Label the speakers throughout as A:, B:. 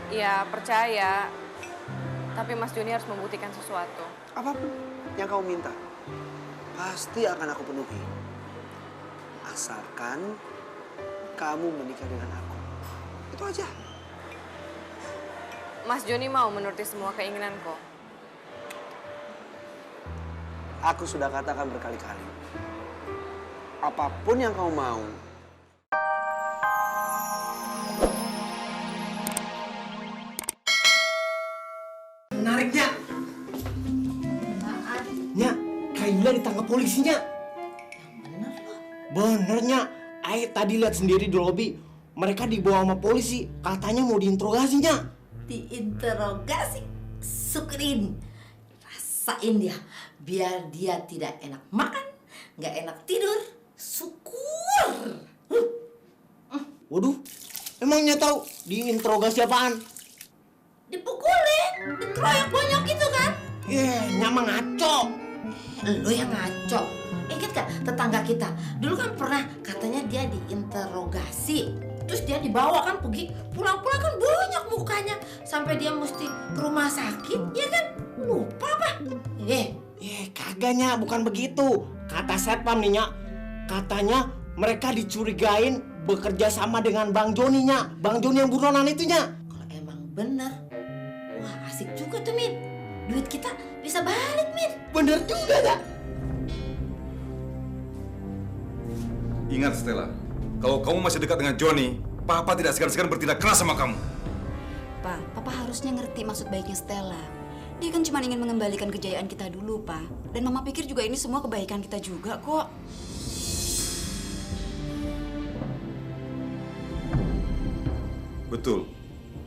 A: Ya, percaya. Tapi Mas Joni harus membuktikan sesuatu.
B: Apapun yang kau minta, pasti akan aku penuhi. Asalkan kamu menikah dengan aku. Itu aja.
A: Mas Joni mau menuruti semua keinginanku.
B: Aku sudah katakan berkali-kali. Apapun yang kau mau.
C: Menariknya. Nya, Kaila ditangkap polisinya. Benernya, Ai tadi lihat sendiri di lobi. Mereka dibawa sama polisi, katanya mau diinterogasinya.
D: Diinterogasi, syukurin. Rasain dia, biar dia tidak enak makan, nggak enak tidur. Syukur.
C: Waduh, emangnya tahu diinterogasi apaan?
D: Dipukulin, dikeroyok banyak gitu kan?
C: Nyamang ngaco.
D: Lo yang ngaco. Ingat gak tetangga kita? Dulu kan pernah katanya dia diinterogasi. Terus dia dibawa kan pergi. Pulang-pulang kan banyak mukanya. Sampai dia mesti ke rumah sakit, ya kan? Lupa apa?
C: Kagaknya, bukan begitu. Kata satpam nih, Nya. Katanya mereka dicurigain bekerja sama dengan Bang Joni, Nya. Bang Joni yang buronan itu, Nya.
D: Kalau emang bener, wah asik juga tuh, Min. Duit kita bisa balik, Min.
C: Bener juga, Nya.
E: Ingat Stella, kalau kamu masih dekat dengan Joni, Papa tidak segan-segan bertindak keras sama kamu.
F: Pak, Papa harusnya ngerti maksud baiknya Stella. Dia kan cuma ingin mengembalikan kejayaan kita dulu, Pak. Dan Mama pikir juga ini semua kebaikan kita juga kok.
E: Betul,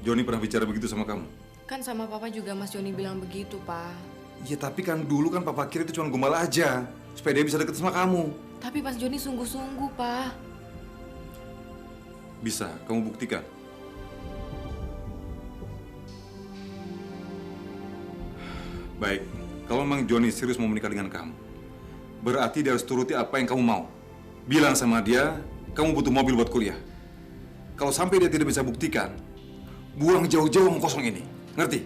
E: Joni pernah bicara begitu sama kamu.
A: Kan sama Papa juga Mas Joni bilang begitu, Pak.
E: Iya, tapi kan dulu kan Papa kira itu cuma gombal aja, supaya dia bisa deket sama kamu.
A: Tapi Mas Joni sungguh-sungguh, Pak.
E: Bisa, kamu buktikan. Baik, kalau memang Joni serius mau menikah dengan kamu, berarti dia harus turuti apa yang kamu mau. Bilang sama dia, kamu butuh mobil buat kuliah. Kalau sampai dia tidak bisa buktikan, buang jauh-jauh omong kosong ini. Ngerti?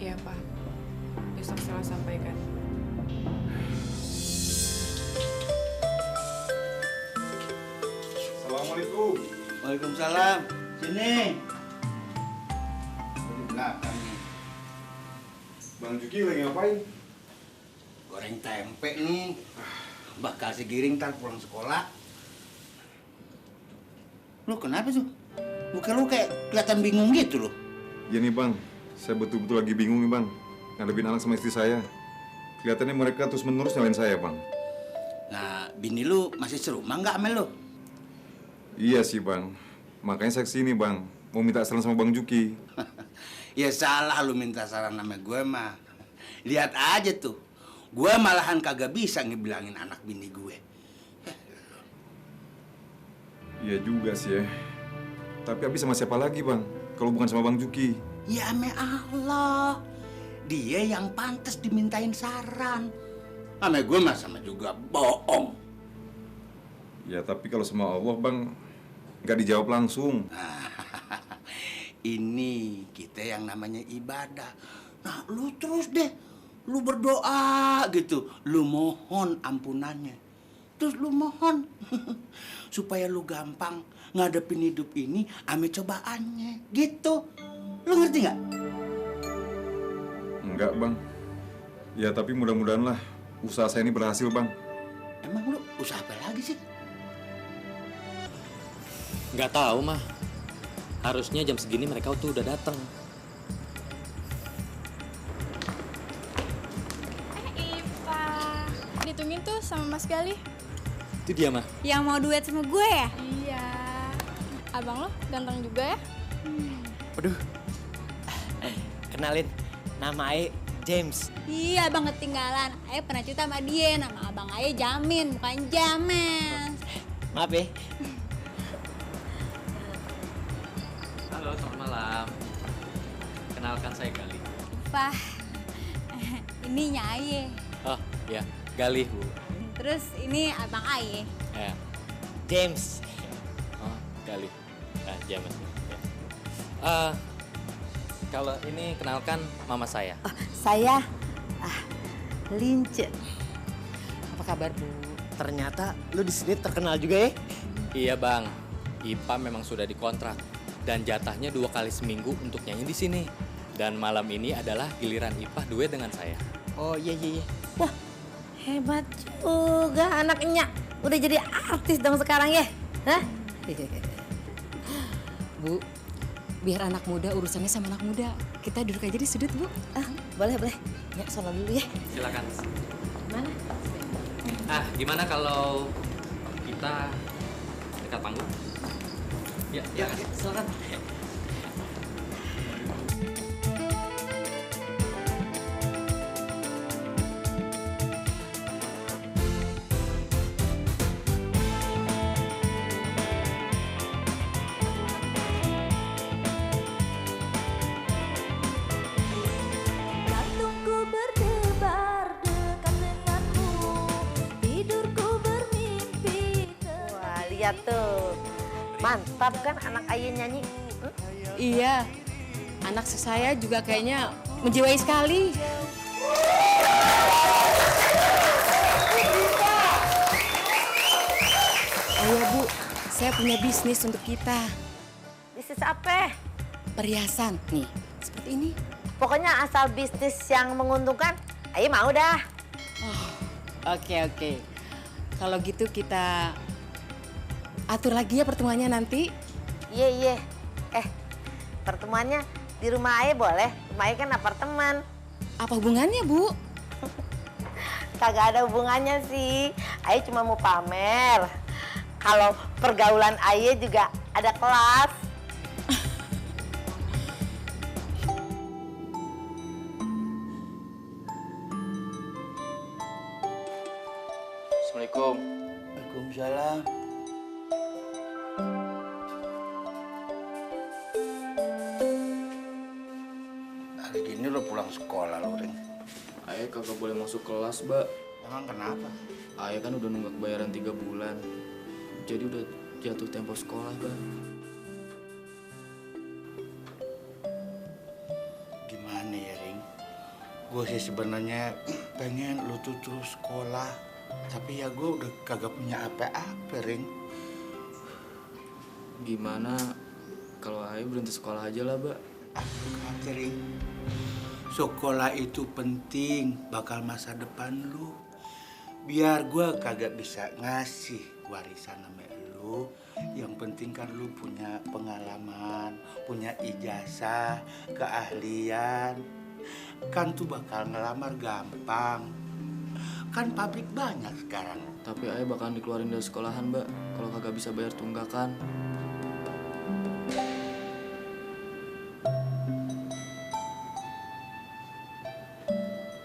A: Iya, Pak. Besok Stella sampaikan.
E: Assalamualaikum.
G: Waalaikumsalam. Sini. Di belakang nih.
E: Bang Juki lagi ngapain?
G: Goreng tempe nih. Bakal segiring ntar pulang sekolah. Lu kenapa tuh? Muka lu kayak kelihatan bingung gitu loh.
E: Iya nih Bang, saya betul-betul lagi bingung nih Bang. Ngadepin anak sama istri saya. Kelihatannya mereka terus-menerus nyalain saya Bang.
G: Nah, bini lu masih serumah nggak sama lu?
E: Iya sih Bang, makanya saya kesini Bang. Mau minta saran sama Bang Juki.
G: Ya salah lu minta saran sama gue mah. Lihat aja tuh. Gue malahan kagak bisa ngebilangin anak bini gue.
E: Iya juga sih ya. Tapi habis sama siapa lagi Bang? Kalau bukan sama Bang Juki.
G: Ya ame Allah. Dia yang pantas dimintain saran. Ame gue mah sama juga bohong.
E: Ya tapi kalau sama Allah Bang, nggak dijawab langsung.
G: Ini kita yang namanya ibadah. Nah, lu terus deh. Lu berdoa gitu. Lu mohon ampunannya. Terus lu mohon. Supaya lu gampang ngadepin hidup ini ame cobaannya. Gitu. Lu ngerti nggak?
E: Enggak Bang. Ya tapi mudah-mudahan lah usaha saya ini berhasil Bang.
G: Emang lu usaha apa lagi sih?
H: Nggak tahu mah. Harusnya jam segini mereka tuh udah datang.
I: Ipa, ditungguin tuh sama Mas Galih.
H: Itu dia mah.
I: Yang mau duet sama gue ya? Iya. Abang lo ganteng juga ya?
H: Aduh. Kenalin, nama Ae James.
I: Iya, abang ketinggalan. Ae pernah cerita sama dia, nama abang Ae Jamin, bukan James.
H: Maaf ya. Halo, selamat malam. Kenalkan saya Galih.
I: Pak, ini Ae.
H: Oh, ya, Galih, Bu.
I: Terus ini abang Ae.
H: James. Oh, Galih. James. Kalau ini kenalkan mama saya.
D: Saya Lince. Apa kabar, Bu?
C: Ternyata lu di sini terkenal juga ya?
H: Iya bang, Ipa memang sudah dikontrak dan jatahnya 2 kali seminggu untuk nyanyi di sini. Dan malam ini adalah giliran Ipa duet dengan saya.
C: Oh iya.
D: Wah, hebat juga anaknya. Udah jadi artis dong sekarang ya? Hah?
F: Bu, biar anak muda urusannya sama anak muda. Kita duduk aja di sudut, Bu.
D: Boleh. Ya, sono dulu ya.
H: Silakan.
D: Mana?
H: Gimana kalau kita dekat panggung? Ya,
D: Silakan.
J: Jantungku berdebar dekat denganmu, tidurku bermimpi.
D: Wah, lihat tuh. Mantap kan anak Aye nyanyi?
K: Iya, anak saya juga kayaknya menjiwai sekali. Oh ya Bu, saya punya bisnis untuk kita.
D: Bisnis apa?
K: Perhiasan, nih, seperti ini.
D: Pokoknya asal bisnis yang menguntungkan, Aye mau dah.
K: Oke. Kalau gitu kita atur lagi ya pertemuannya nanti.
D: Iya. Pertemuannya di rumah Aye boleh? Rumah Aye kan apartemen.
K: Apa hubungannya, Bu?
D: Kagak ada hubungannya sih. Aye cuma mau pamer. Kalau pergaulan Aye juga ada kelas.
H: Assalamualaikum.
G: Waalaikumsalam. Hari gini lo pulang sekolah lo, Ring.
L: Ayah kagak boleh masuk kelas, Mbak.
G: Emang kenapa?
L: Ayah kan udah nunggak bayaran 3 bulan. Jadi udah jatuh tempo sekolah, Mbak.
G: Gimana ya, Ring? Gue sih sebenarnya pengen lu tuh terus sekolah. Tapi ya gue udah kagak punya apa-apa, Ring.
L: Gimana kalau Ayah berhenti sekolah aja lah, Mbak?
G: Kata, Ring. Sekolah itu penting, bakal masa depan lu. Biar gue kagak bisa ngasih warisan sama lu. Yang penting kan lu punya pengalaman, punya ijazah, keahlian. Kan tuh bakal ngelamar gampang. Kan pabrik banyak sekarang.
L: Tapi Ayah bakalan dikeluarin dari sekolahan, Mbak. Kalau kagak bisa bayar tunggakan.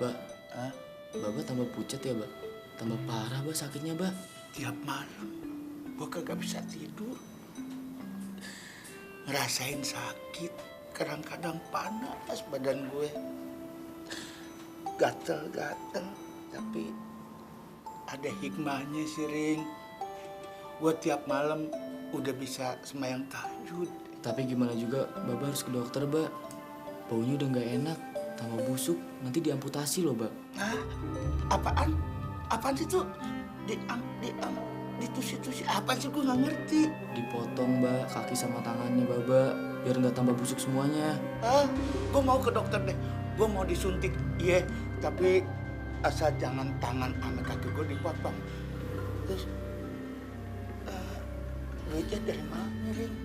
L: Mbak, Mbak tambah pucat ya, Mbak? Tambah parah, Mbak, sakitnya, Mbak.
G: Tiap malam gue kagak bisa tidur. Ngerasain sakit, kadang-kadang panas badan gue. Gatel-gatel, tapi ada hikmahnya sih, Ring. Gue tiap malam udah bisa sembahyang tahajud.
L: Tapi gimana juga, Mbak harus ke dokter, Mbak. Baunya udah nggak enak, tambah busuk, nanti diamputasi loh, Mbak.
G: Hah? Apaan? Apaan sih tuh? Ditusi-tusi apa sih, gue nggak ngerti.
L: Dipotong, Mbak, kaki sama tangannya, Mbak, biar nggak tambah busuk semuanya.
G: Gue mau ke dokter deh. Gue mau disuntik, iya. Tapi asal jangan tangan sama kaki gue dipotong. Terus, duitnya dari mana, Ring?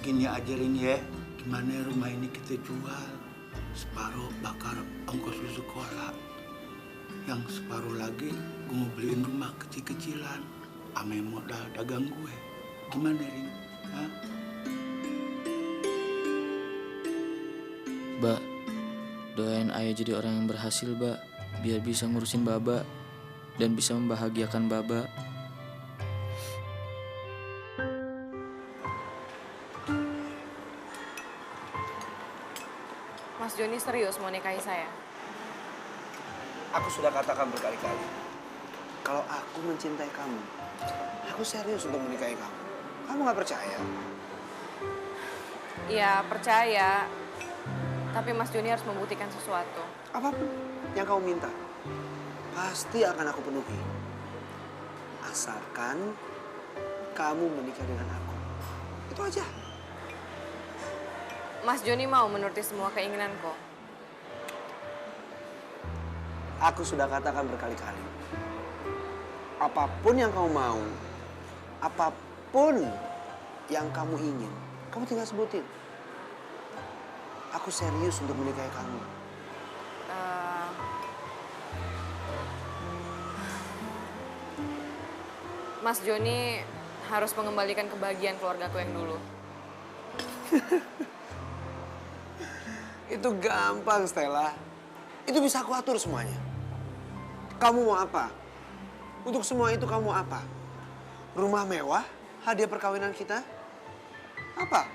G: Gini aja, Ring, ya. Gimana rumah ini kita jual? Separuh bakar ongkos lu sekolah. Yang separuh lagi gue mau beliin rumah kecil-kecilan sama modal dagang gue. Gimana, Ring? Hah?
L: Mbak, doain Ayah jadi orang yang berhasil, Mbak. Biar bisa ngurusin Baba dan bisa membahagiakan Baba.
A: Mas Joni serius mau nikahi saya?
B: Aku sudah katakan berkali-kali, kalau aku mencintai kamu, aku serius untuk menikahi kamu. Kamu nggak percaya?
A: Ya percaya, tapi Mas Joni harus membuktikan sesuatu.
B: Apapun yang kau minta, pasti akan aku penuhi. Asalkan kamu menikah dengan aku. Itu aja.
A: Mas Joni mau menuruti semua keinginanku.
B: Aku sudah katakan berkali-kali. Apapun yang kau mau, apapun yang kamu ingin, kamu tinggal sebutin. Aku serius untuk menikahi kamu.
A: Mas Joni harus mengembalikan kebahagiaan keluargaku yang dulu.
B: Itu gampang, Stella. Itu bisa aku atur semuanya. Kamu mau apa? Untuk semua itu kamu mau apa? Rumah mewah, hadiah perkawinan kita? Apa?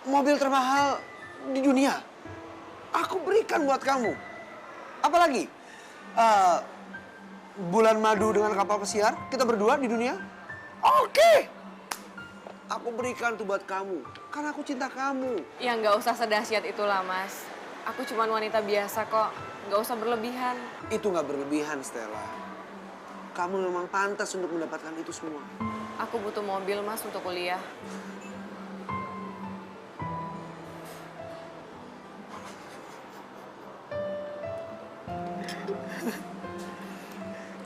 B: Mobil termahal di dunia? Aku berikan buat kamu. Apalagi? Bulan madu dengan kapal pesiar, kita berdua di dunia? Oke! Aku berikan tuh buat kamu, karena aku cinta kamu.
A: Ya nggak usah sedahsyat itulah, Mas. Aku cuma wanita biasa kok, nggak usah berlebihan.
B: Itu nggak berlebihan, Stella. Kamu memang pantas untuk mendapatkan itu semua.
A: Aku butuh mobil, Mas, untuk kuliah.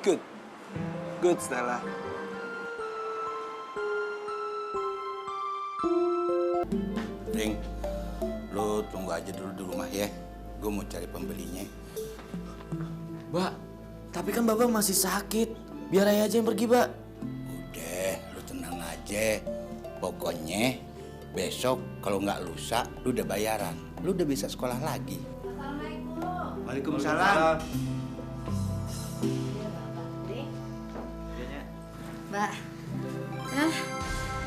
B: Good. Good, Stella.
G: Ring, lo tunggu aja dulu di rumah ya. Gue mau cari pembelinya.
L: Mbak, tapi kan Bapak masih sakit. Biar Ayah aja yang pergi, Mbak.
G: Udah, lo tenang aja. Pokoknya besok kalau nggak lusa, lo udah bayaran. Lo udah bisa sekolah lagi.
D: Assalamualaikum.
G: Waalaikumsalam.
D: Mbak.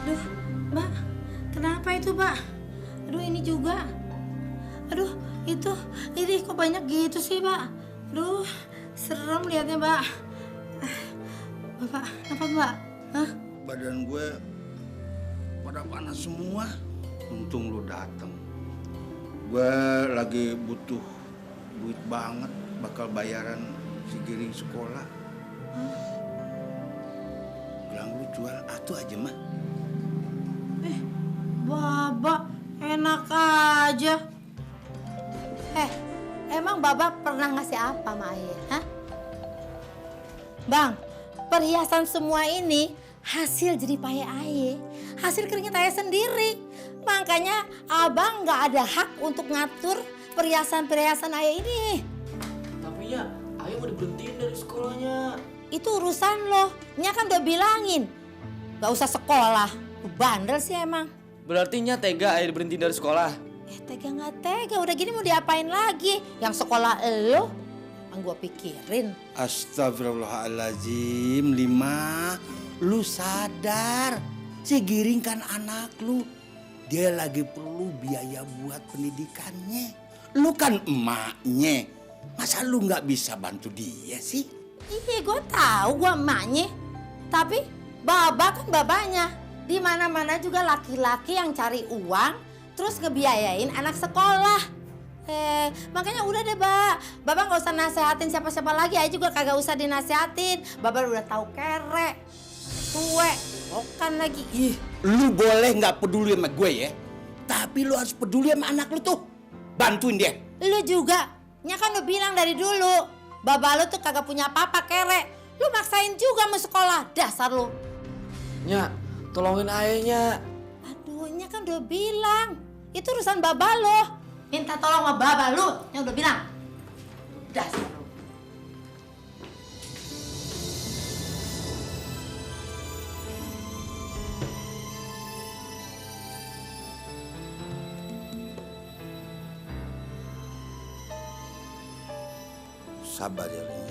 D: Aduh, Mbak. Kenapa itu, Mbak? Aduh, ini juga. Aduh, itu. Ini kok banyak gitu sih, Mbak? Aduh, serem liatnya, Mbak. Bapak, apa, Mbak? Hah?
G: Badan gue pada panas semua. Untung lo datang. Gue lagi butuh duit banget. Bakal bayaran si Giring sekolah. Bilang lu jual atu aja, mah.
D: Baba, enak aja. Emang Baba pernah ngasih apa sama Ayah? Hah? Bang, perhiasan semua ini hasil jerih payah Ayah. Hasil keringat Ayah sendiri. Makanya Abang nggak ada hak untuk ngatur perhiasan-perhiasan Ayah ini.
L: Tapi ya, Ayah mau diberhentiin dari sekolahnya.
D: Itu urusan lo. Nya kan udah bilangin. Gak usah sekolah. Bandel sih emang.
L: Berarti Nya tega Ayah diberhentiin dari sekolah?
D: Tega nggak tega. Udah gini mau diapain lagi? Yang sekolah lo, yang gue pikirin.
G: Astagfirullahaladzim, Lima. Lu sadar. Si Giring kan anak lu. Dia lagi perlu biaya buat pendidikannya. Lu kan emaknya. Masa lu nggak bisa bantu dia sih?
D: Iya, gue tahu gue emaknya. Tapi Baba kan babanya. Di mana-mana juga laki-laki yang cari uang terus ngebiayain anak sekolah. Makanya udah deh, Baba nggak usah nasehatin siapa-siapa lagi. Aja juga kagak usah dinasehatin. Baba udah tahu kerek, tue, bukan lagi.
G: Ih, lu boleh nggak peduli sama gue ya, tapi lu harus peduli sama anak lu tuh. Bantuin dia.
D: Lu juga, Nya kan udah bilang dari dulu, Baba lu tuh kagak punya apa-apa kerek. Lu maksain juga mau sekolah, dasar lu.
L: Nya, tolongin Ayahnya.
D: Aduh, Nya kan udah bilang, itu urusan Baba lu. Minta tolong sama Baba lu, yang udah bilang. Dasar lu.
G: Sabar ya, Ling.